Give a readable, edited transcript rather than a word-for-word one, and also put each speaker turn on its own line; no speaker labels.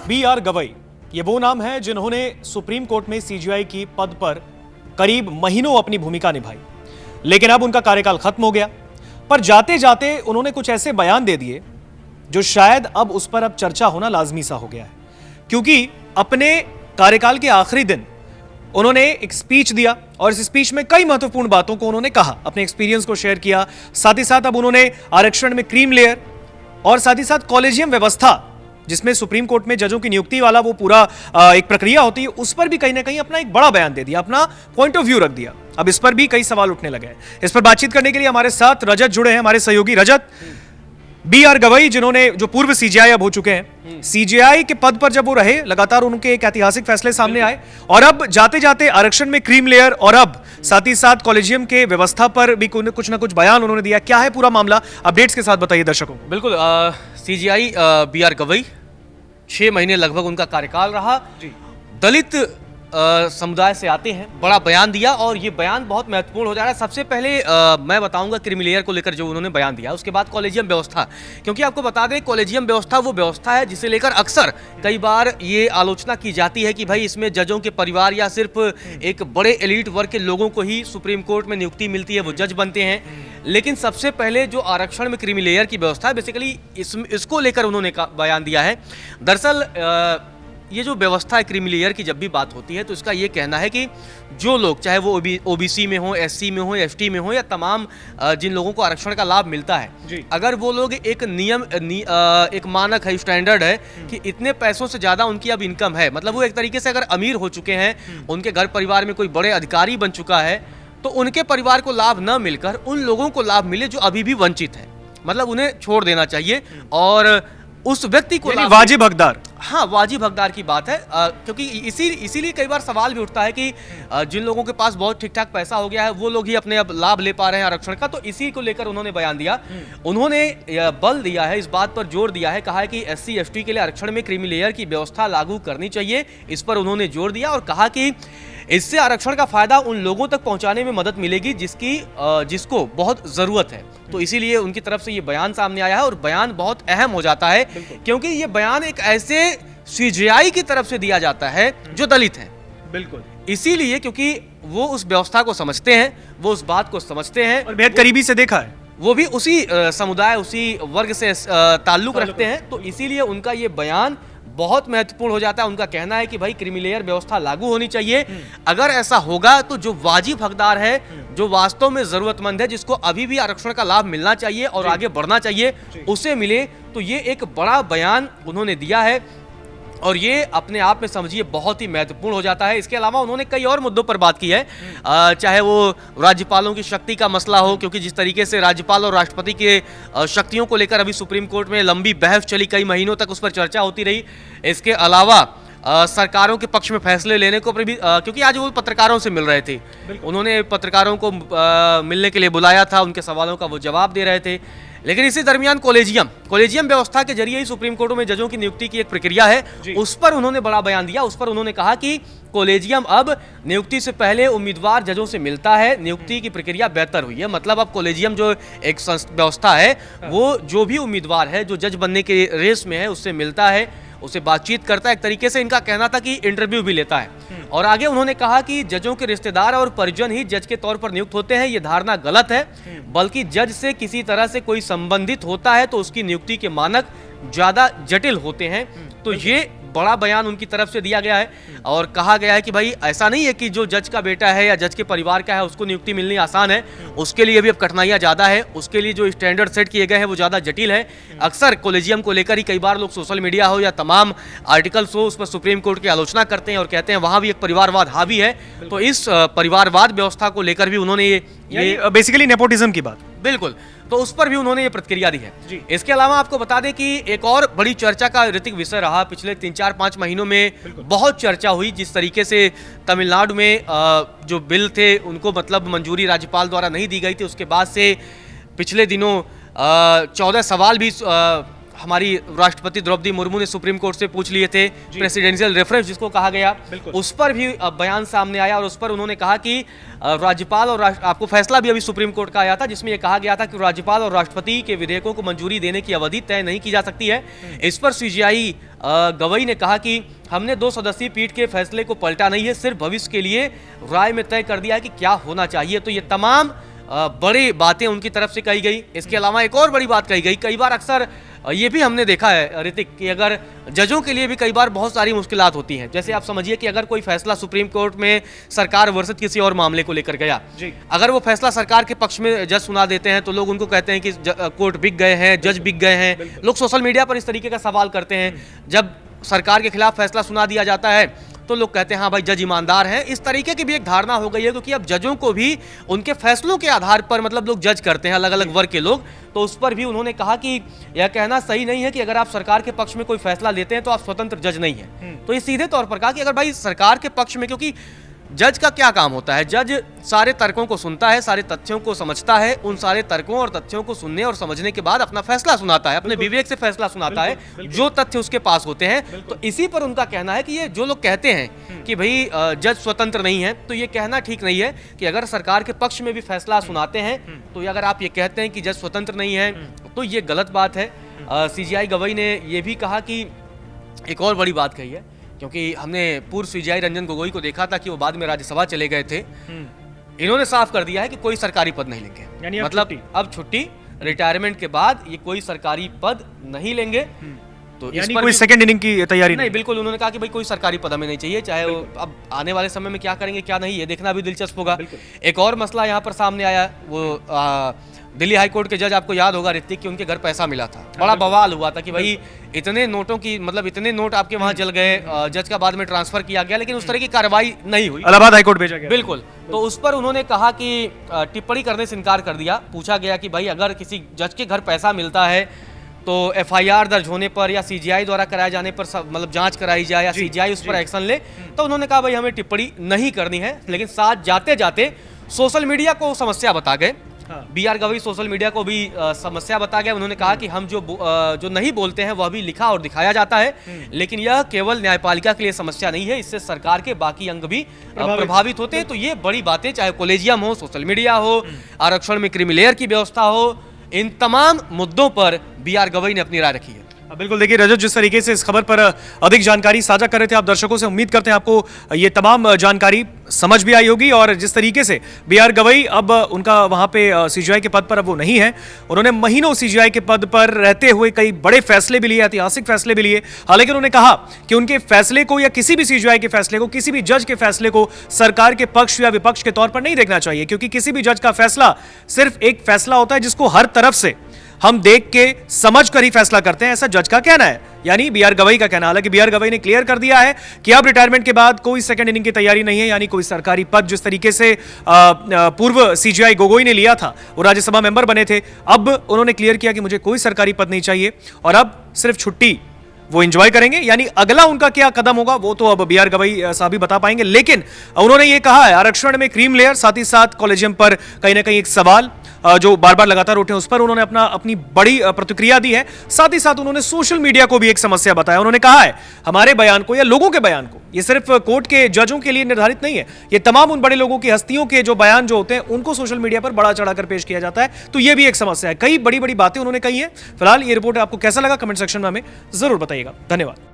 B R. Gavai, ये वो नाम है जिन्होंने सुप्रीम कोर्ट में सीजीआई की पद पर करीब महीनों अपनी भूमिका निभाई, लेकिन अब उनका कार्यकाल खत्म हो गया। पर जाते जाते उन्होंने कुछ ऐसे बयान दे दिए जो शायद अब उस पर अब चर्चा होना लाजमी सा हो गया है, क्योंकि अपने कार्यकाल के आखिरी दिन उन्होंने एक स्पीच दिया और इस स्पीच में कई महत्वपूर्ण बातों को उन्होंने कहा, अपने एक्सपीरियंस को शेयर किया। साथ ही साथ अब उन्होंने आरक्षण में क्रीम लेयर और साथ ही साथ कॉलेजियम व्यवस्था, जिसमें सुप्रीम कोर्ट में जजों की नियुक्ति वाला वो पूरा एक प्रक्रिया होती है, उस पर भी कहीं ना कहीं अपना एक बड़ा बयान दे दिया, अपना पॉइंट ऑफ व्यू रख दिया। अब इस पर भी कई सवाल उठने लगे हैं। इस पर बातचीत करने के लिए हमारे साथ रजत जुड़े हैं, हमारे सहयोगी रजत। बी.आर. गवई, जिन्होंने जो पूर्व सीजीआई अब हो चुके हैं, सीजीआई के पद पर जब वो रहे, लगातार उनके एक ऐतिहासिक फैसले सामने आए और अब जाते जाते आरक्षण में क्रीम लेयर और अब साथ ही साथ कॉलेजियम के व्यवस्था पर भी कुछ ना कुछ बयान उन्होंने दिया। क्या है पूरा मामला, अपडेट्स के साथ बताइए दर्शकों को।
बिल्कुल, सीजीआई बी.आर. गवई 6 महीने लगभग उनका कार्यकाल रहा। दलित समुदाय से आते हैं, बड़ा बयान दिया और ये बयान बहुत महत्वपूर्ण हो जा रहा है। सबसे पहले मैं बताऊंगा क्रीमी लेयर को लेकर जो उन्होंने बयान दिया, उसके बाद कॉलेजियम व्यवस्था, क्योंकि आपको बता दें कॉलेजियम व्यवस्था वो व्यवस्था है जिसे लेकर अक्सर कई बार ये आलोचना की जाती है कि भाई इसमें जजों के परिवार या सिर्फ एक बड़े एलीट वर्ग के लोगों को ही सुप्रीम कोर्ट में नियुक्ति मिलती है, वो जज बनते हैं। लेकिन सबसे पहले जो आरक्षण में क्रीमी लेयर की व्यवस्था है, बेसिकली इसको लेकर उन्होंने बयान दिया है। दरअसल ये जो व्यवस्था है क्रीमी लेयर की, जब भी बात होती है तो इसका ये कहना है कि जो लोग, चाहे वो ओबीसी में हो, एससी में हो, एसटी में हो, या तमाम जिन लोगों को आरक्षण का लाभ मिलता है, अगर वो लोग एक एक मानक है, स्टैंडर्ड है कि इतने पैसों से ज़्यादा उनकी अब इनकम है, मतलब वो एक तरीके से अगर अमीर हो चुके हैं, उनके घर परिवार में कोई बड़े अधिकारी बन चुका है, तो उनके परिवार को लाभ न मिलकर उन लोगों को लाभ मिले जो अभी भी वंचित हैं, मतलब उन्हें छोड़ देना चाहिए और उस व्यक्ति को
वाजिब हकदार।
हाँ, वाजिब हकदार की बात है, क्योंकि इसीलिए कई बार सवाल भी उठता है कि जिन लोगों के पास बहुत ठीक ठाक पैसा हो गया है वो लोग ही अपने अब लाभ ले पा रहे हैं आरक्षण का, तो इसी को लेकर उन्होंने बयान दिया। उन्होंने बल दिया है, इस बात पर जोर दिया है, कहा है कि एससी एसटी के लिए आरक्षण में क्रीमी लेयर की व्यवस्था लागू करनी चाहिए, इस पर उन्होंने जोर दिया और कहा कि इससे आरक्षण का फायदा उन लोगों तक पहुंचाने में मदद मिलेगी जिसको बहुत जरूरत है। तो इसीलिए उनकी तरफ से ये बयान सामने आया है और बयान बहुत अहम हो जाता है, क्योंकि ये बयान एक ऐसे सीजीआई की तरफ से दिया जाता है जो दलित हैं।
बिल्कुल,
इसीलिए क्योंकि वो उस व्यवस्था को समझते हैं, वो उस बात को समझते हैं
और बेहद करीबी से देखा है,
वो भी उसी समुदाय, उसी वर्ग से ताल्लुक रखते हैं, तो इसीलिए उनका ये बयान बहुत महत्वपूर्ण हो जाता है। उनका कहना है कि भाई क्रीमी लेयर व्यवस्था लागू होनी चाहिए। अगर ऐसा होगा तो जो वाजिब हकदार है, जो वास्तव में जरूरतमंद है, जिसको अभी भी आरक्षण का लाभ मिलना चाहिए और आगे बढ़ना चाहिए, उसे मिले। तो ये एक बड़ा बयान उन्होंने दिया है और ये अपने आप में समझिए बहुत ही महत्वपूर्ण हो जाता है। इसके अलावा उन्होंने कई और मुद्दों पर बात की है, चाहे वो राज्यपालों की शक्ति का मसला हो, क्योंकि जिस तरीके से राज्यपाल और राष्ट्रपति के शक्तियों को लेकर अभी सुप्रीम कोर्ट में लंबी बहस चली, कई महीनों तक उस पर चर्चा होती रही। इसके अलावा सरकारों के पक्ष में फैसले लेने को पर भी, क्योंकि आज वो पत्रकारों से मिल रहे थे, उन्होंने पत्रकारों को मिलने के लिए बुलाया था, उनके सवालों का वो जवाब दे रहे थे। लेकिन इसी दरमियान कॉलेजियम व्यवस्था के जरिए ही सुप्रीम कोर्ट में जजों की नियुक्ति की एक प्रक्रिया है, उस पर उन्होंने बड़ा बयान दिया। उस पर उन्होंने कहा कि कॉलेजियम अब नियुक्ति से पहले उम्मीदवार जजों से मिलता है, नियुक्ति की प्रक्रिया बेहतर हुई है। मतलब अब कॉलेजियम जो एक व्यवस्था है, वो जो भी उम्मीदवार है जो जज बनने के रेस में है उससे मिलता है, उससे बातचीत करता है, एक तरीके से इनका कहना था कि इंटरव्यू भी लेता है। और आगे उन्होंने कहा कि जजों के रिश्तेदार और परिजन ही जज के तौर पर नियुक्त होते हैं, ये धारणा गलत है, बल्कि जज से किसी तरह से कोई संबंधित होता है तो उसकी नियुक्ति के मानक ज्यादा जटिल होते हैं। तो ये बड़ा बयान उनकी तरफ से दिया गया है और कहा गया है कि भाई ऐसा नहीं है कि जो जज का बेटा है या जज के परिवार का है उसको नियुक्ति मिलनी आसान है, उसके लिए भी अब कठिनाइयां ज़्यादा है, उसके लिए जो स्टैंडर्ड सेट किए गए हैं वो ज़्यादा जटिल है। अक्सर कॉलेजियम को लेकर ही कई बार लोग सोशल मीडिया हो या तमाम आर्टिकल्स हो, उस पर सुप्रीम कोर्ट की आलोचना करते हैं और कहते हैं वहाँ भी एक परिवारवाद हावी है। तो इस परिवारवाद व्यवस्था को लेकर भी उन्होंने ये
बेसिकली नेपोटिज्म की बात,
बिल्कुल, तो उस पर भी उन्होंने ये प्रतिक्रिया दी है। इसके अलावा आपको बता दें कि एक और बड़ी चर्चा का ऋतिक विषय रहा, पिछले 3-4-5 महीनों में बहुत चर्चा हुई, जिस तरीके से तमिलनाडु में जो बिल थे उनको मतलब मंजूरी राज्यपाल द्वारा नहीं दी गई थी, उसके बाद से पिछले दिनों 14 सवाल भी हमारी राष्ट्रपति द्रौपदी मुर्मू ने सुप्रीम कोर्ट से पूछ लिए थे, प्रेसिडेंशियल रेफरेंस जिसको कहा गया, उस पर भी बयान सामने आया और उस पर उन्होंने कहा कि राज्यपाल और आपको फैसला भी अभी सुप्रीम कोर्ट का आया था जिसमें यह कहा गया था कि राज्यपाल और राष्ट्रपति के विधेयकों को मंजूरी देने की अवधि तय नहीं की जा सकती है। इस पर सीजीआई गवई ने कहा कि हमने 2 सदस्यीय पीठ के फैसले को पलटा नहीं है, सिर्फ भविष्य के लिए राय में तय कर दिया है कि क्या होना चाहिए। तो ये तमाम बड़ी बातें उनकी तरफ से कही गई। इसके अलावा एक और बड़ी बात कही गई, कई बार अक्सर ये भी हमने देखा है ऋतिक कि अगर जजों के लिए भी कई बार बहुत सारी मुश्किलात होती हैं। जैसे आप समझिए कि अगर कोई फैसला सुप्रीम कोर्ट में सरकार वर्सेस किसी और मामले को लेकर गया, अगर वो फैसला सरकार के पक्ष में जज सुना देते हैं तो लोग उनको कहते हैं कि कोर्ट बिक गए हैं, जज बिक गए हैं। लोग सोशल मीडिया पर इस तरीके का सवाल करते हैं। जब सरकार के खिलाफ फैसला सुना दिया जाता है तो लोग कहते हैं हाँ भाई जज ईमानदार हैं। इस तरीके की भी एक धारणा हो गई है क्योंकि अब जजों को भी उनके फैसलों के आधार पर मतलब लोग जज करते हैं, अलग अलग वर्ग के लोग। तो उस पर भी उन्होंने कहा कि यह कहना सही नहीं है कि अगर आप सरकार के पक्ष में कोई फैसला लेते हैं तो आप स्वतंत्र जज नहीं हैं। तो ये सीधे तौर पर कहा कि अगर भाई सरकार के पक्ष में, क्योंकि जज का क्या काम होता है, जज सारे तर्कों को सुनता है, सारे तथ्यों को समझता है, उन सारे तर्कों और तथ्यों को सुनने और समझने के बाद अपना फैसला सुनाता है, अपने विवेक से फैसला सुनाता है जो तथ्य उसके पास होते हैं। तो इसी पर उनका कहना है कि ये जो लोग कहते हैं कि भाई जज स्वतंत्र नहीं है, तो ये कहना ठीक नहीं है कि अगर सरकार के पक्ष में भी फैसला सुनाते हैं तो अगर आप ये कहते हैं कि जज स्वतंत्र नहीं है तो ये गलत बात है। सीजीआई गवई ने ये भी कहा कि एक और बड़ी बात कही है, क्योंकि हमने पूर्व सीजीआई रंजन गोगोई को देखा था कि वो बाद में राज्यसभा चले गए थे। इन्होंने साफ कर दिया है कि कोई सरकारी पद नहीं लेंगे,
यानी
मतलब अब छुट्टी, रिटायरमेंट के बाद ये कोई सरकारी पद नहीं लेंगे। तो
यानी कोई सेकंड इनिंग की तैयारी
नहीं, बिल्कुल। उन्होंने कहा कि भाई कोई सरकारी पद हमें नहीं चाहिए, चाहे वो अब आने वाले समय में क्या करेंगे क्या नहीं, ये देखना भी दिलचस्प होगा। एक और मसला यहाँ पर सामने आया, वो दिल्ली हाई कोर्ट के जज, आपको याद होगा ऋतिक कि उनके घर पैसा मिला था, बड़ा बवाल हुआ था कि भाई इतने नोटों की, मतलब इतने नोट आपके वहां जल गए, जज का बाद में ट्रांसफर किया गया लेकिन उस तरह की कार्रवाई नहीं हुई,
इलाहाबाद हाई कोर्ट भेजा गया।
बिल्कुल। तो उस पर उन्होंने कहा कि टिप्पणी करने से इनकार कर दिया। पूछा गया कि भाई अगर किसी जज के घर पैसा मिलता है तो एफआईआर दर्ज होने पर या सीजीआई द्वारा कराए जाने पर मतलब जांच कराई जाए या सीजीआई उस पर एक्शन ले, तो उन्होंने कहा भाई हमें टिप्पणी नहीं करनी है। लेकिन साथ जाते जाते सोशल मीडिया को समस्या बता गए। बीआर गवई सोशल मीडिया को भी समस्या बता गए। उन्होंने कहा कि हम जो नहीं बोलते हैं वह भी लिखा और दिखाया जाता है, लेकिन यह केवल न्यायपालिका के लिए समस्या नहीं है, इससे सरकार के बाकी अंग भी प्रभावित होते हैं। तो ये बड़ी बातें, चाहे कॉलेजियम हो, सोशल मीडिया हो, आरक्षण में क्रीमी लेयर की व्यवस्था हो, इन तमाम मुद्दों पर बीआर गवई ने अपनी राय रखी है।
बिल्कुल, देखिए रजत, जिस तरीके से इस खबर पर अधिक जानकारी साझा कर रहे थे आप दर्शकों से, उम्मीद करते हैं आपको ये तमाम जानकारी समझ भी आई होगी। और जिस तरीके से बीआर गवई, अब उनका वहां पे सीजीआई के पद पर अब वो नहीं है, उन्होंने महीनों सीजीआई के पद पर रहते हुए कई बड़े फैसले भी लिए, ऐतिहासिक फैसले भी लिए। हालांकि उन्होंने कहा कि उनके फैसले को या किसी भी सीजीआई के फैसले को, किसी भी जज के फैसले को सरकार के पक्ष या विपक्ष के तौर पर नहीं देखना चाहिए, क्योंकि किसी भी जज का फैसला सिर्फ एक फैसला होता है जिसको हर तरफ से हम देख के समझ कर ही फैसला करते हैं, ऐसा जज का कहना है, यानी बीआर गवई का कहना। हालांकि बीआर गवई ने क्लियर कर दिया है कि अब रिटायरमेंट के बाद कोई सेकंड इनिंग की तैयारी नहीं है, यानी कोई सरकारी पद जिस तरीके से पूर्व सीजीआई गोगोई ने लिया था, वो राज्यसभा मेंबर बने थे, अब उन्होंने क्लियर किया कि मुझे कोई सरकारी पद नहीं चाहिए और अब सिर्फ छुट्टी वो एंजॉय करेंगे। यानी अगला उनका क्या कदम होगा वो तो अब बीआर गवई साहब ही बता पाएंगे। लेकिन उन्होंने ये कहा है आरक्षण में क्रीम लेयर, साथ ही साथ कॉलेजियम पर कहीं ना कहीं एक सवाल जो बार बार लगातार उठे, उस पर उन्होंने अपनी बड़ी प्रतिक्रिया दी है। साथ ही साथ उन्होंने सोशल मीडिया को भी एक समस्या बताया। उन्होंने कहा है हमारे बयान को या लोगों के बयान को, ये सिर्फ कोर्ट के जजों के लिए निर्धारित नहीं है, ये तमाम उन बड़े लोगों की, हस्तियों के जो बयान जो होते हैं उनको सोशल मीडिया पर बड़ा चढ़ाकर पेश किया जाता है। तो ये भी एक समस्या है। कई बड़ी बड़ी बातें उन्होंने कही है। फिलहाल ये रिपोर्ट आपको कैसा लगा, कमेंट सेक्शन में हमें जरूर बताइएगा। धन्यवाद।